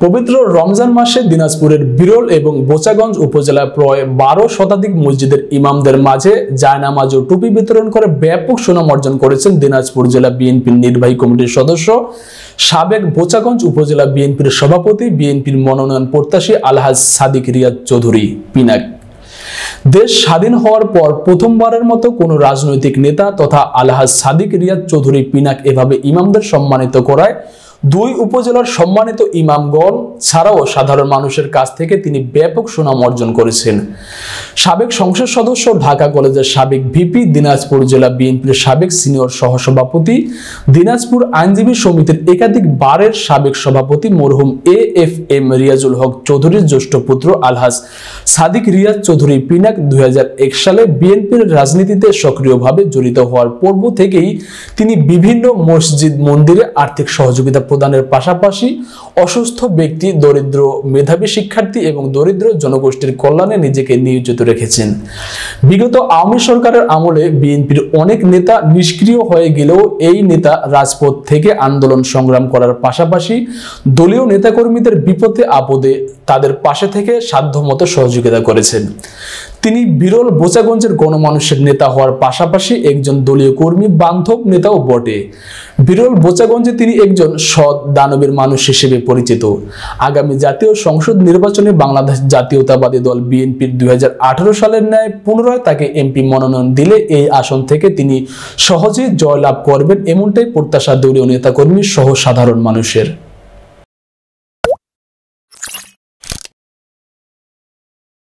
পবিত্র রমজান মাসে দিনাজপুরের বিরল এবং বোচাগঞ্জ উপজেলায় প্রায় 12 শতাধিক মসজিদের ইমামদের মাঝে জায়নামাজ ও টুপি বিতরণ করে ব্যাপক সুনাম অর্জন করেছেন দিনাজপুর জেলা বিএনপির নির্বাহী কমিটির সদস্য, সাবেক বোচাগঞ্জ উপজেলা বিএনপির সভাপতি, বিএনপির মনোনয়ন প্রত্যাশী আলহাজ সাদিক রিয়াদ চৌধুরী পিনাক। দেশ স্বাধীন হওয়ার পর প্রথমবারের মতো কোনো রাজনৈতিক নেতা তথা আলহাজ সাদিক রিয়াদ চৌধুরী পিনাক এভাবে ইমামদের সম্মানিত করায় দুই উপজেলার সম্মানিত ইমামগণ ছাড়াও সাধারণ মানুষের কাছ থেকে তিনি ব্যাপক সুনাম অর্জন করেছেন। সাবেক সংসদ সদস্য, ঢাকা কলেজের সাবেক ভিপি, দিনাজপুর জেলা বিএনপির সাবেক সিনিয়র সহসভাপতি, দিনাজপুর আইনজীবী সমিতির একাধিক বারের সাবেক সভাপতি মরহুম AFM রিয়াজুল হক চৌধুরীর জ্যেষ্ঠ পুত্র আলহাজ সাদিক রিয়াদ চৌধুরী পিনাক 2001 সালে বিএনপির রাজনীতিতে সক্রিয়ভাবে জড়িত হওয়ার পূর্ব থেকেই তিনি বিভিন্ন মসজিদ মন্দিরে আর্থিক সহযোগিতা প্রদানের পাশাপাশি অসুস্থ ব্যক্তি, দরিদ্র মেধাবী শিক্ষার্থী এবং দরিদ্র জনগোষ্ঠীর কল্যাণে নিজেকে নিয়োজিত রেখেছেন। বিগত আওয়ামী সরকারের আমলে বিএনপির অনেক নেতা নিষ্ক্রিয় হয়ে গেলেও এই নেতা রাজপথ থেকে আন্দোলন সংগ্রাম করার পাশাপাশি দলীয় নেতাকর্মীদের বিপদে আপদে তাদের পাশে থেকে সাধ্যমতো সহযোগিতা করেছেন। তিনি বিরল বোচাগঞ্জের গণমানুষের নেতা হওয়ার পাশাপাশি একজন দলীয় কর্মী বান্ধব নেতাও বটে। বিরল বোচাগঞ্জে তিনি একজন সৎ দানবীর মানুষ হিসেবে পরিচিত। আগামী জাতীয় সংসদ নির্বাচনে বাংলাদেশ জাতীয়তাবাদী দল বিএনপির 2018 সালের ন্যায় পুনরায় তাকে এমপি মনোনয়ন দিলে এই আসন থেকে তিনি সহজেই জয়লাভ করবেন, এমনটাই প্রত্যাশা দলীয় নেতাকর্মী সহ সাধারণ মানুষের।